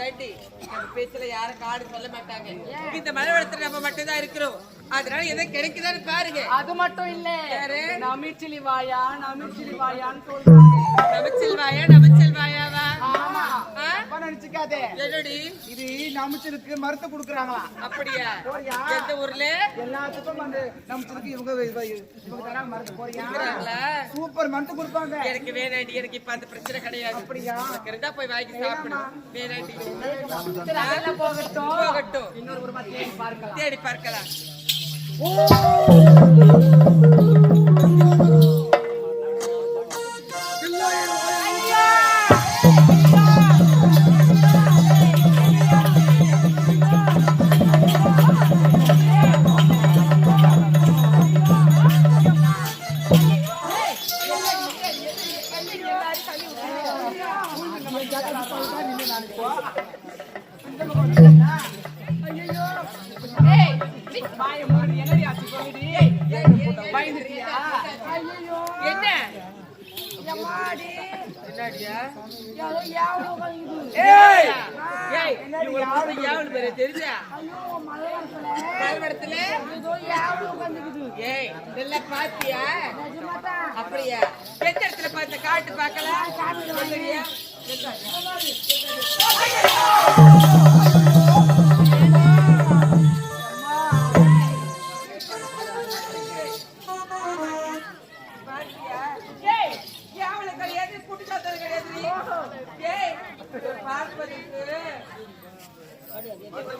வேண்டி நம்ம பேச்சுல யாரும் காடு சொல்ல மாட்டாங்க. இந்த மலைவளத்துல நம்ம மட்டும் தான் இருக்கிறோம். அதனால எதை கிடைக்குதான்னு பாருங்க. அது மட்டும் இல்ல, நமிச்சிலி வாயான்னு சொல்றாங்க. நமச்சில்வாயாவா? ஆமா, நினைச்சுக்காதே. என்னடி இது நமிச்சலுக்கு மருந்து குடுக்குறாங்களா? அப்படியா? எந்த ஊர்ல? எல்லாத்துக்கும் அந்த நமிச்சலுக்கு இவங்க தராங்க மருந்து. போறியா? சூப்பர் மருந்து கொடுப்பாங்க. எனக்கு வேணாண்டி, எனக்கு இப்ப அந்த பிரச்சனை கிடையாது. அப்படியா? இருந்தா போய் வாங்கி சாப்பிடணும். வேணாண்டி. போகட்டும். இன்னொரு ஒரு தேடி பார்க்கலாம். அப்படியா? எந்த இடத்துல பார்த்த காட்டு பார்க்கலாம்.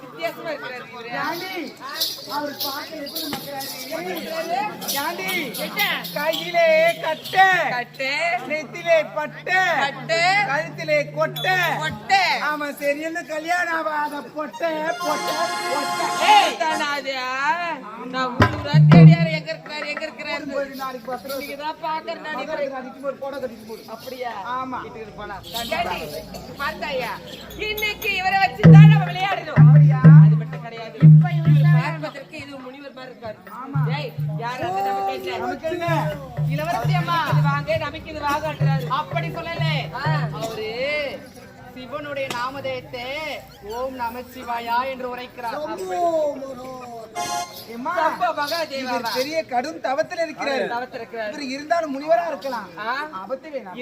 வித்தியாசமா இருக்கிறாரு. கையிலே கட்ட கட்டு, நெத்திலே பட்ட கட்டு, கழுத்திலே கொட்ட கொட்ட. ஆமா, சரியான கல்யாணம் ஆகாத பொட்ட பொட்ட பொட்ட. நான் ஊரா தேடியாரு எங்க இருக்கிறாரு எங்க இருக்கிறாரு. நாளைக்கு பத்திரம் பாக்குறேன். அப்படியா? ஆமா, பார்த்தாயா? இன்னைக்கு இவரை வச்சுதான் நம்ம விளையாடணும். அப்படியா? அது மட்டும் கிடையாது. பார்ப்பதற்கு இது முனிவர் மாதிரி இருக்காரு. யாராவது நம்ம கேட்கல. இளவரசி அம்மா வாங்க, நமக்கு இது வாங்கன்றாரு. அப்படி சொல்லல. அவரு சிவனுடைய நாமதேயத்தை ஓம் நமச்சிவாயா என்று உரைக்கிறார். பெரிய கடும் தவத்தில் இருக்கிறார். இருந்தாலும் முனிவரா இருக்கலாம்.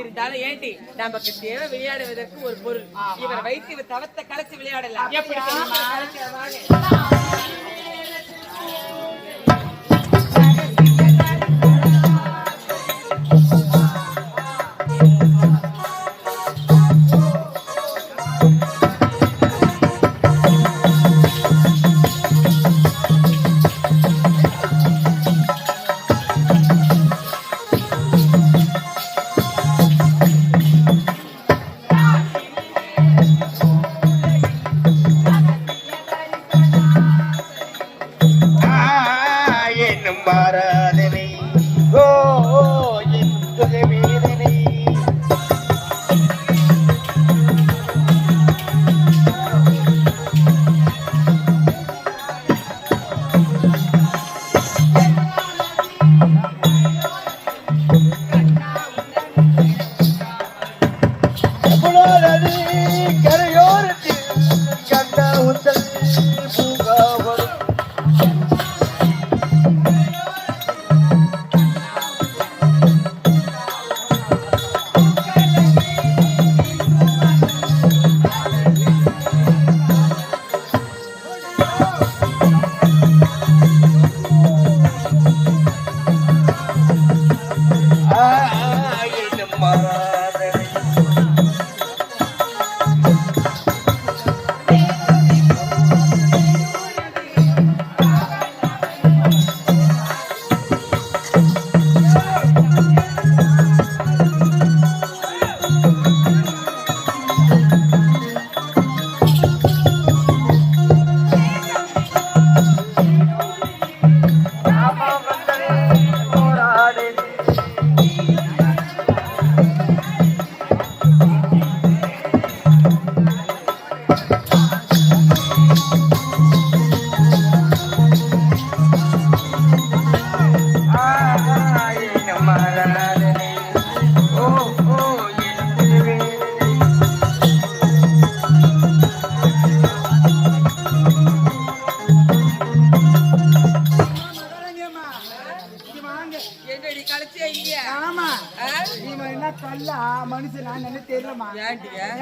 இருந்தாலும் ஏண்டி நமக்கு தேவை விளையாடுவதற்கு ஒரு பொருள். இவரை வைத்து இவர் தவத்தை கலைச்சு விளையாடலாம். எப்படி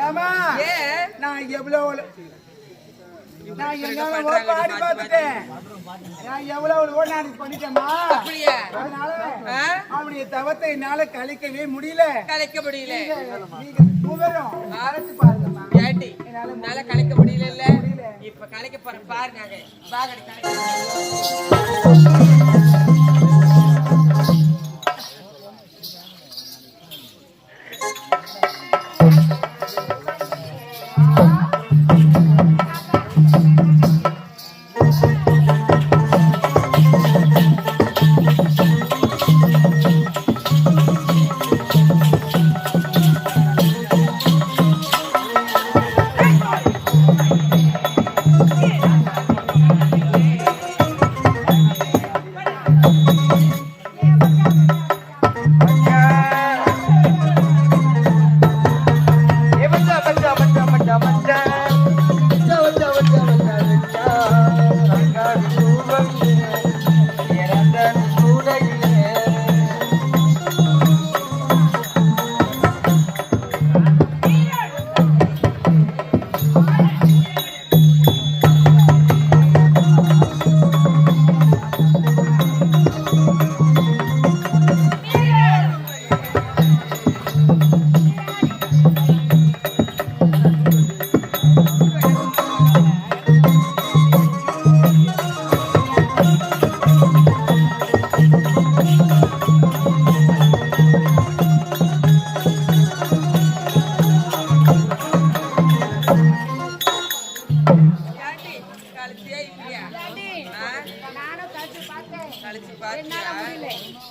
ஏமா ஏ நான் எவ்வளவு பாடி பார்த்துட்டேன். நான் எவ்வளவு நான் பண்ணிட்டேமா. அப்படியே அதனால அவனுடைய தவத்தை என்னால கலைக்கவே முடியல. கலைக்க முடியல. நீங்க மூவரும் அழைச்சு பாருங்கம்மா. ஏண்டி என்னால கலைக்க முடியல. இப்ப கலைக்க போற பாரு. நாங்க பாகடி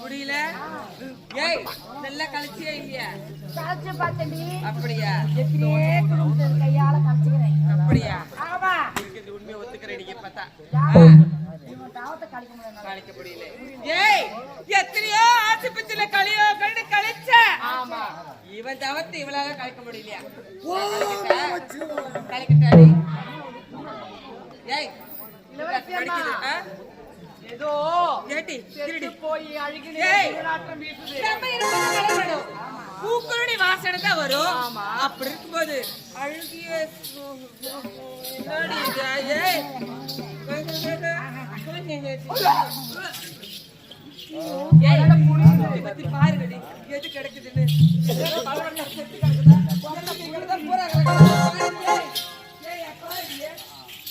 முடியல. ஏய் நல்லா கழிச்சியா இல்லையா? கழிச்சு பார்த்தேன்டி. அப்படியா? எப்படியே குடும்பத்தை கையால கழிச்சுக்கிறேன். அப்படியா? ஆமா. இதுக்கு உண்மையை ஒத்துக்கிறேன். நீங்க பார்த்தா இவன் தாவத்தை கழிக்க முடியல. கழிக்க முடியல. ஏய் எத்தனையோ ஆஸ்பத்திரியில கழியோ கண்டு கழிச்ச. ஆமா. இவன் தவத்தை இவளால கழிக்க முடியலையா? கழிக்கட்டாடி. ஏய் கழிக்குது. ஏதோ ஏட்டி திருடி போய் அழுகினே நாட்டம் வீசுது. நம்ம இருக்க கலவரம். பூக்களுடைய வாசனை தான் வரும். அப்படி இருக்கும்போது அழுகிய ஏய் பத்தி பாருங்கடி எது கிடைக்குதுன்னு.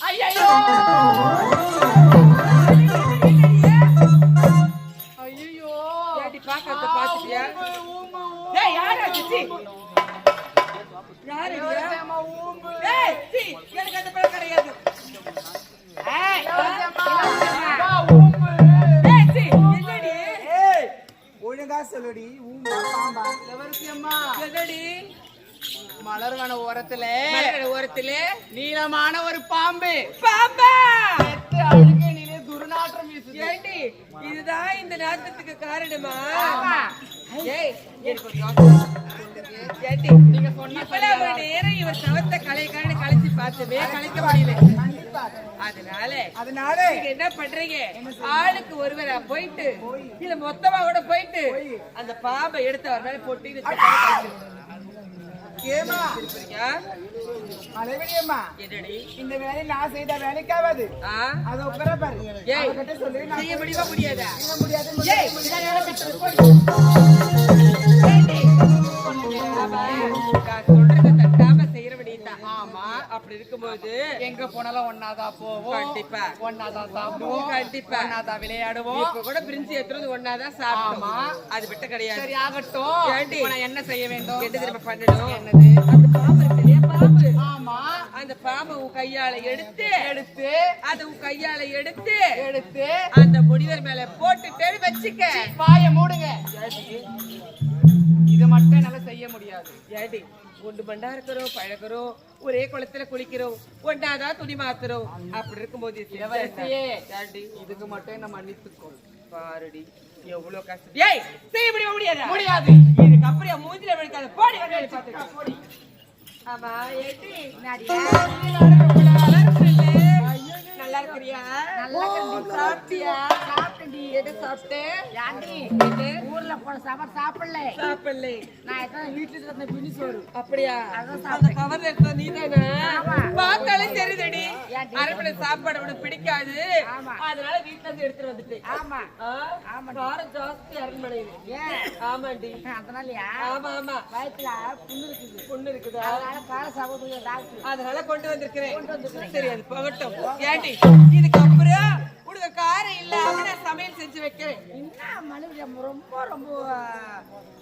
ஐயோ பாக்கறத பாத்துட்டியா? டேய் யாரா சிச்சி? யாரு ஏமா ஊம்பு? டேய் சி எனக்கு அந்த பழக்கம் கிடையாது. ஏய் வா ஊம்பு. டேய் சி என்னடி? ஏய் ஒழுங்கா சொல்லுடி. ஊம்பா பாம்பா? லவரசியம்மா என்னடி? மலர்வன ஓரத்திலே நீளமான ஒரு பாம்பு. அழுகே நீலே துர்நாற்றம் வீசுது. ஏண்டி இதுதான் இந்த நாட்டத்துக்கு காரணமா? ஏய் எனக்கு ஒரு யோசனை. ஏண்டி நீங்க சொன்ன நேரம் இவர் சவத்தை கலைச்சு பார்த்துமே கலைக்க முடியல. அதனால நீங்க என்ன பண்றீங்க? ஆளுக்கு ஒருவரா போயிட்டு இல்ல மொத்தமா கூட போயிட்டு அந்த பாம்பை எடுத்து அவர் மேல போட்டு ஏமா மலைவெளியம்மா இந்த வேலை நான் செய்த வேலைக்காவது அது உட்கார பாரு. செய்ய முடியுமா? முடியாதா? சொல்றத தட்டாம செய்யற வேண்டியதுதான். ஆமா. அப்படி இருக்கும்போது எங்க போனாலும் ஒன்னாதான் போவோம். கண்டிப்பா ஒன்னாதான் சாப்பிடுவோம். கண்டிப்பா ஒன்னாதான் விளையாடுவோம். இப்ப கூட பிரிஞ்சு எடுத்துறது ஒன்னாதான் சாப்பிடுவோம். அது விட்ட கிடையாது. சரி ஆகட்டும். ஏண்டி நான் என்ன செய்ய வேண்டும்? என்ன திரும்ப பண்ணணும்? என்னது? அந்த பாம்பு இருக்கு இல்லையா? பாம்பு. ஆமா. அந்த பாம்பை உன் கையால எடுத்து அது உன் கையால எடுத்து அந்த முடிவர் மேல போட்டுட்டு வச்சுக்க. வாய மூடுங்க. இது மட்டும் என்னால செய்ய முடியாது. ஏடி ஒன்று மண்டா இருக்கிறோம், பழகிறோம், ஒரே குளத்துல குளிக்கிறோம், ஒன்னாதான் துணி மாத்துறோம். அப்படி இருக்கும்போது இதுக்கு மட்டும் என்ன மன்னித்துக்கோ. பாருடி எவ்வளவு கஷ்டம். ஏய் செய்ய முடியாது. இதுக்கு அப்புறம் மூஞ்சில விழுக்காத. போடி வந்து பாத்துக்க. போடி. ஆமா ஏடி நல்லா இருக்கிறியா? நல்லா சாப்பிட்டியா? சாப்பிட்டேன்டி. எது சாப்பிட்டேன்? ஏன்டி? ஊர்ல போன சாப்பாடு சாப்பிடல. சாப்பிடல. நான் எத்தனை வீட்டுல இருந்த பின்னி சோறு. அப்படியா? அதான் அந்த சாப்பிட்டேன். கவர்ல எடுத்த நீதானே? ஆமா. பார்த்தாலே தெரியுதுடி. ஏன்டி? அரண்மனை சாப்பாடு உனக்கு பிடிக்காது. ஆமா. அதனால வீட்டுல இருந்து எடுத்துட்டு வந்துட்டேன். ஆமா. ஆ? ஆமாடி. காரம் ஜாஸ்தி அரண்மனையில. ஏன்? ஆமாண்டி. அதனாலயா? ஆமா ஆமா. வயிற்றுல புண்ணு இருக்குது. பொண்ணு இருக்குதா? அதனால கார சாப்பிடுறது டாக்டர். அதனால கொண்டு வந்திருக்கிறேன். கொண்டு வந்திருக்கிறேன். சரி அது போகட்டும். ஏண்டி இதுக்கப்புறம் உனக்கு காரம் இல்லாம நான் சமையல் செஞ்சு வைக்கிறேன். என்ன மனுஷன் ரொம்ப ரொம்ப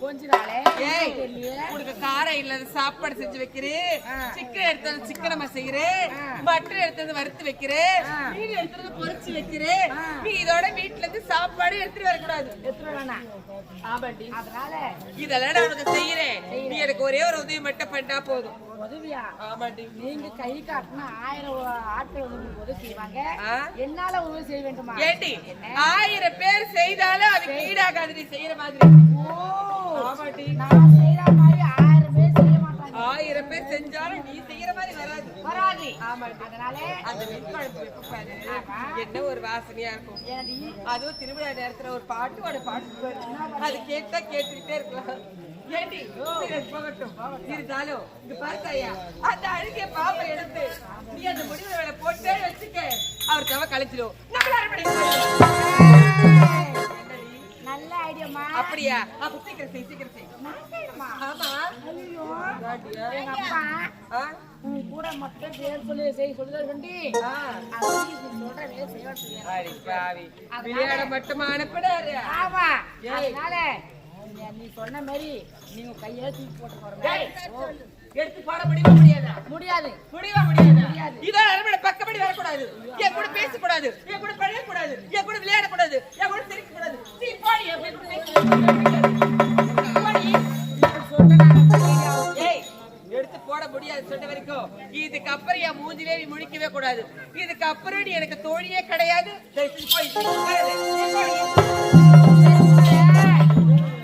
கொஞ்ச நாளே ஏய் இல்லையே. உனக்கு காரம் இல்லாத சாப்பாடு செஞ்சு வைக்கிறேன். ஆ. சிக்கன் எடுத்து சிக்கனமா செய்யறேன். ஆ. மட்டன் எடுத்து வறுத்து வைக்கிறேன். ஆ. மீன் எடுத்து பொரிச்சு வைக்கிறேன். ஆ. நீ இதோட வீட்டுல இருந்து சாப்பாடு எடுத்துட்டு வரக்கூடாது. எத்தனை வேணா? ஆமாண்டி. அதனால இதெல்லாம் நான் உனக்கு செய்யறேன். நீ எனக்கு ஒரே ஒரு உதவி மட்டும் பண்ணா போதும். உதவியா? ஆமாண்டி. நீங்க கை காட்டினா 1000 ஆட்கள் வந்து உங்களுக்கு உதவி செய்வாங்க. ஆ? என்னால உதவி செய்ய வேண்டுமா? ஏண்டி என்ன? 1000 பேர் செய்தாலும் அதுக்கு ஈடாகாது நீ செய்யற மாதிரி. ஓ, ஆமாண்டி. நான் செய்யற மாதிரி 1000 பேர் செய்ய மாட்டாங்க. 1000 பேர் செஞ்சாலும் நீ செய்யற மாதிரி வராது. வராது. ஆமாண்டி. அதனால அந்த வெண்குழம்பு வைப்ப பாரு. ஆமா. என்ன ஒரு வாசனையா இருக்கும். ஏன்டி? அதுவும் திருவிழா நேரத்துல ஒரு பாட்டு பாரு. அது கேட்டா கேட்டுக்கிட்டே இருக்கலாம். ஏண்டி இது போகட்டும். இருந்தாலும் இது பார்த்தாயா அந்த அழுகிய பாப்பை எடுத்து நீ அந்த முடிவு வேலை போட்டே வச்சுக்க. அவர் தவ கழிச்சிடும். நல்ல ஐடியாமா. அப்படியா? அப்ப சீக்கிரம் செய். நான் செய்யணுமா? ஆமா. ஐயோ, காட்டியா? எங்க அப்பா ஆ? உன் கூட மட்டும் பேர் சொல்லி செய்ய சொல்லுதல் வேண்டி ஆ. அது நீ சொல்ற வேலை செய்ய சொல்லுங்க. அடி பாவி. விளையாட மட்டுமா அனுப்புறாரு? ஆமா. ஏய். அதனால நீ சொன்ன மாதிரி நீங்க கையில தூக்கி போட்டு டேய், போறோம். எடுத்து போட முடியுமா முடியாதா? முடியாது. முடியாது. இதோ அரண்மனை பக்கபடி வரக்கூடாது. என் கூட பேசக்கூடாது. என் கூட பழகக்கூடாது. என் கூட விளையாடக்கூடாது. என் கூட சிரிக்கக்கூடாது. சீ போடி. என் கூட போடி. ஏய், எடுத்து போட முடியாது சொன்ன வரைக்கும். இதுக்கப்புறம் என் மூஞ்சிலே நீ முழிக்கவே கூடாது. இதுக்கப்புறம் நீ எனக்கு தோழியே கிடையாது. போய்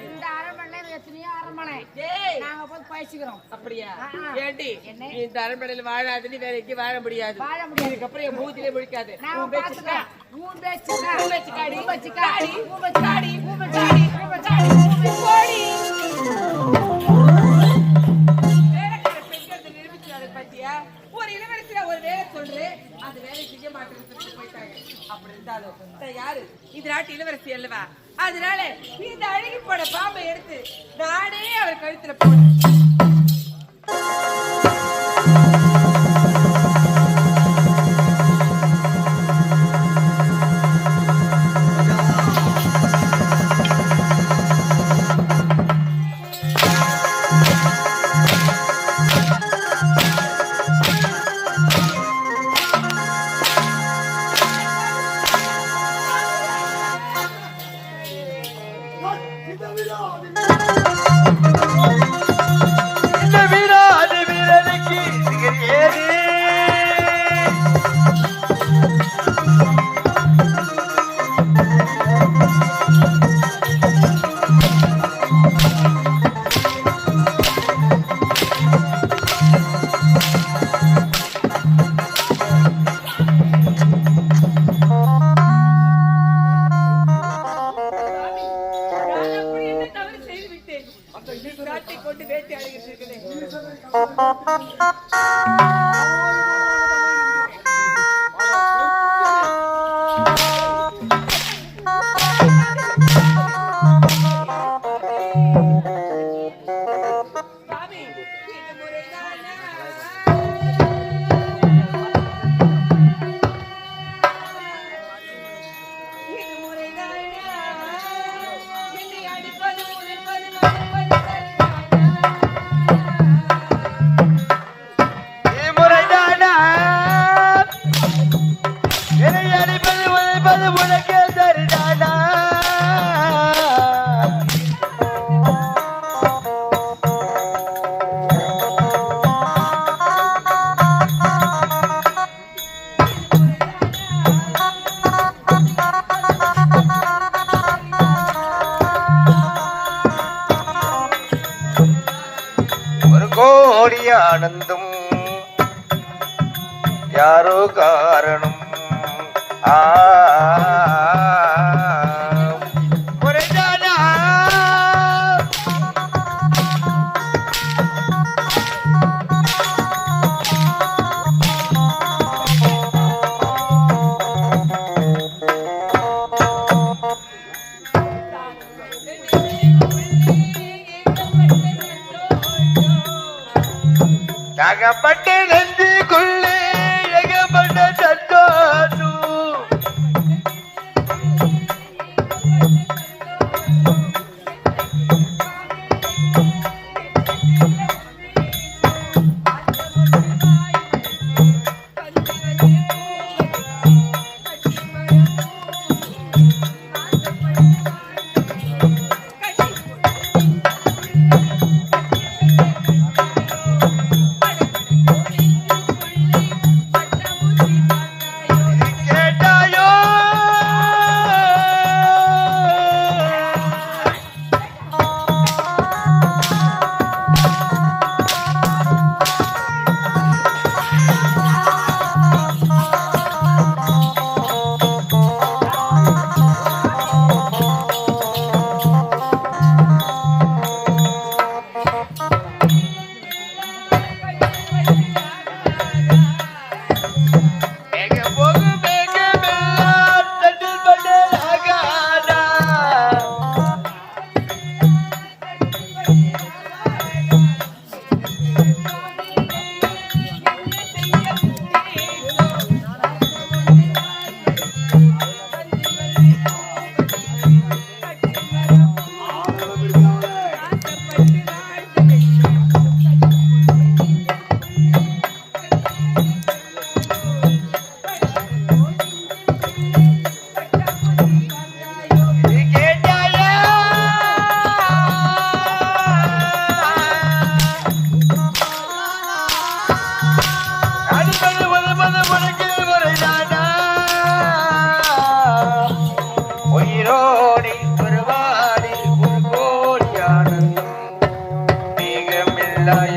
இந்த அரண்மனை எத்தனையோ அரண்மனை ஏய் நாங்க போய் பேசிக்கிறோம். அப்படியா? ஆ. ஏண்டி என்ன? நீ இந்த அரண்மனையில வாழாது. நீ வேற எங்கேயும் வாழ முடியாது. வாழ முடியாது. இதுக்கப்புறம் என் மூஞ்சிலே முழிக்காது. நான் பாத்துக்கிறேன். உன் பேச்சுக்கா. உன் பேச்சுக்காடி. உன் பேச்சுக்காடி. உன் பேச்சுக்காடி. உன் பேச்சுக்காடி. உன் பேச்சுக்காடி. உன் பேச்சுக்காடி. வேலைக்கார பெண்கள் நிரூபிச்சாரு பாத்தியா? ஒரு இளவரசியா ஒரு வேலை சொல்றேன். அந்த வேலை செய்ய மாட்டேன்னு சொல்லிட்டு போயிட்டாங்க. அப்படி இருந்தாலும் நான் யாரு? இது நாட்டு இளவரசி அல்லவா? அதனால இந்த அழகி போன பாம்பை எடுத்து நானே அவர் கழுத்துல போனேன். இந்த வீராதி வீரனுக்கு நிகர் ஏது? நான் அப்படி என்ன தவறு செய்து விட்டேன்? இந்த நாட்டை கொண்டு வேட்டையாடுகிறீர்களே. சாமி, இந்த முறைதானா? இது முறைதானா? என்னை அடிப்பது, உதைப்பது, மறுப்பது சரிதானா? முறைதானா? என்னை அடிப்பது உதைப்பது உனக்கே சரிதானா? ஒரு கோடி ஆனந்தம் யாரோ காரணம் ஆ ஏகப்பட்ட நெஞ்சுக்குள்ளே ஏகப்பட்ட தற்காசு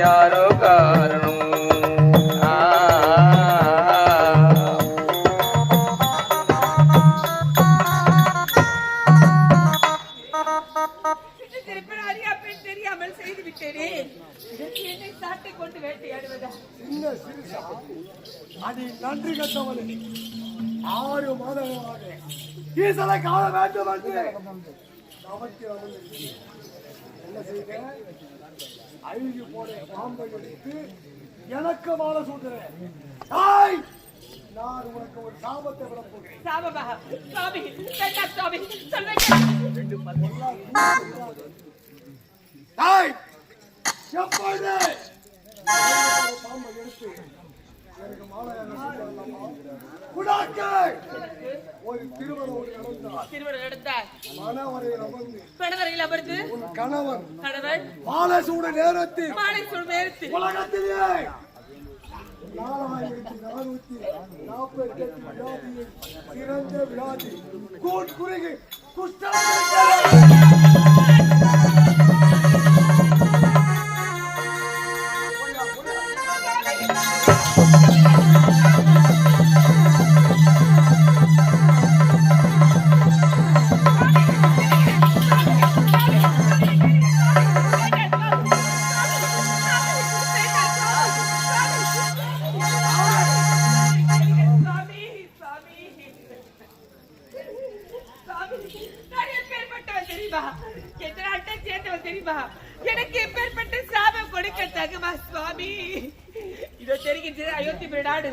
யாரோ காரணம் தெரியாமல் செய்து விட்டேனே. என்னை சாட்டை கொண்டு வேட்டையாடுவதா? அது நன்றி கட்டவளே 6 மாதங்களாக ஈசலை காண வேண்டும் என்று நமக்கு என்ன செய்த அழுகி போன பாம்பை எடுத்து எனக்கு மாலை சூட்டுறேன். நான் உனக்கு ஒரு சாபத்தை விட போகிறேன். சாபமா? சாமி, வேண்டாம் சாமி, சொல்லுங்க. எப்பொழுது பாம்பை எடுத்து எனக்கு மாலையாக ஒரு திருமணம் நடந்தார். மணவரையில் அமர்ந்து கணவரையில் அமர்ந்து உன் கணவன் மாலை சூட நேரத்தில் உலகத்திலே 4448 வியாதியில் சிறந்த வியாதி குறுகி குஷ்டம் எனக்கு எப்பேற்பட்ட சாபம் கொடுக்க தகுமா சுவாமி? இதோ தெரிகின்றது அயோத்தி நாடு.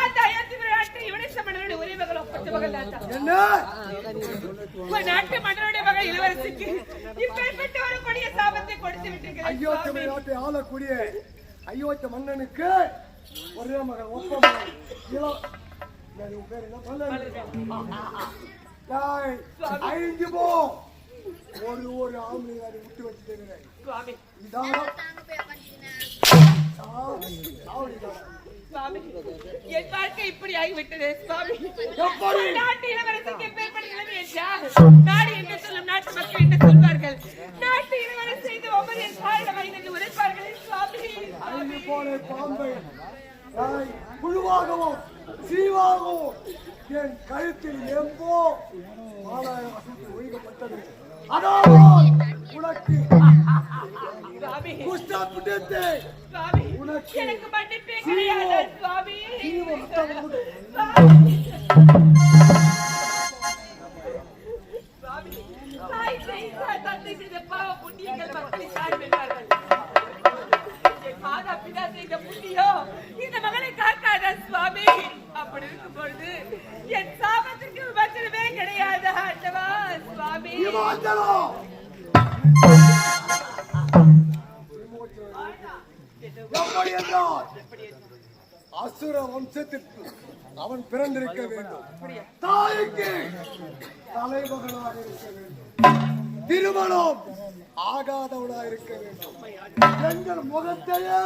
அந்த அயோத்தி நாட்டை இவனை சமணனுடைய ஒரே மகள் ஒப்பற்ற மகள் நாட்டு மன்னனுடைய மகள் இளவரசிக்கு இப்பேற்பட்ட ஒரு கொடிய சாபத்தை கொடுத்து விட்டீர்கள். அயோத்தி நாட்டை ஆளக்கூடிய அயோத்தி மன்னனுக்கு ஒரே மகள் ஒப்ப மகள் ஐந்து போ ஒரு ஆம்பளை விட்டு வச்சுட்டேன். என் வாழ்க்கை இப்படி ஆகிவிட்டது சுவாமி. நாட்டு இளவரசிக்கு எப்பேற்படுகிறது என்றால் நாடு என்று சொல்லும் நாட்டு மக்கள் என்ன சொல்வார்கள்? நாட்டு இளவரசி செய்து ஒவ்வொரு சாரண வயதில் உரைப்பார்கள் சுவாமி. போல பாம்பை புழுவாகவும் சீவாகவும் என் கழுத்தில் எம்போ மாலாய வசதி ஒழிக்கப்பட்டது. அதாவது உனக்கு எனக்கு மன்னிப்பே கிடையாது சுவாமி. தந்தை செய்த பாவ புண்ணியங்கள் மக்களை சார்பில்வார்கள். என் மாதா பிதா செய்த புண்ணியம் அசுர வம்சத்திற்கு அவன் பிறந்திருக்க வேண்டும். தாய்க்கு தலைமகனாக இருக்க வேண்டும். திருமணம் ஆகாதவனாக இருக்க வேண்டும். எங்கள் முகத்தையே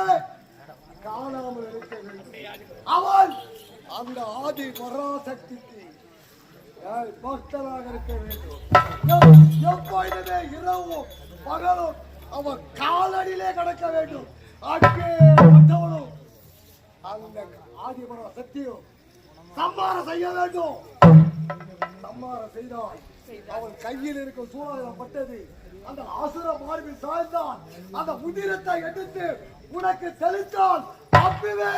காணாமல் இருக்க வேண்டும். அவன் அந்த ஆதி பராசக்திக்கு பக்தனாக இருக்க வேண்டும். எப்பொழுதுமே இரவும் பகலும் அவன் காலடியிலே கடக்க வேண்டும். அங்கே வந்தவனும் அந்த ஆதிபரா சக்தியும் சம்மாரம் செய்ய வேண்டும். சம்மாரம் செய்தால் அவன் கையில் இருக்கும் சூழப்பட்டது அந்த அசுர மார்பில் சாய்ந்தான். அந்த உதிரத்தை எடுத்து உனக்கு தெளித்தால் அப்பவே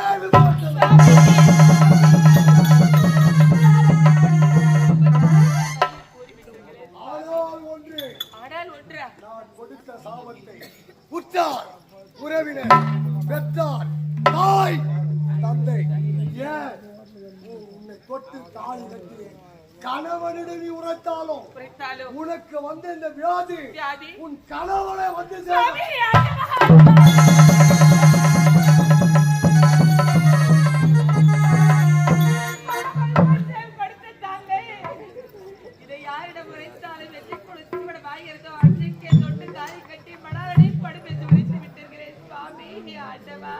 நான் கொடுத்த சாபத்தை உற்றார் உறவினர் பெற்றார் தாய் தந்தை ஏன் உன்னை தொட்டு தாலி கட்டினேன். கணவனிடம் நீ உரைத்தாலும் உனக்கு வந்த இந்த வியாதி உன் கணவனை வந்து தொட்டு தாலி கட்டி மணாலடி படுத்து விட்டு விட்டிருக்கிறேன் சுவாமி ஆண்டவா.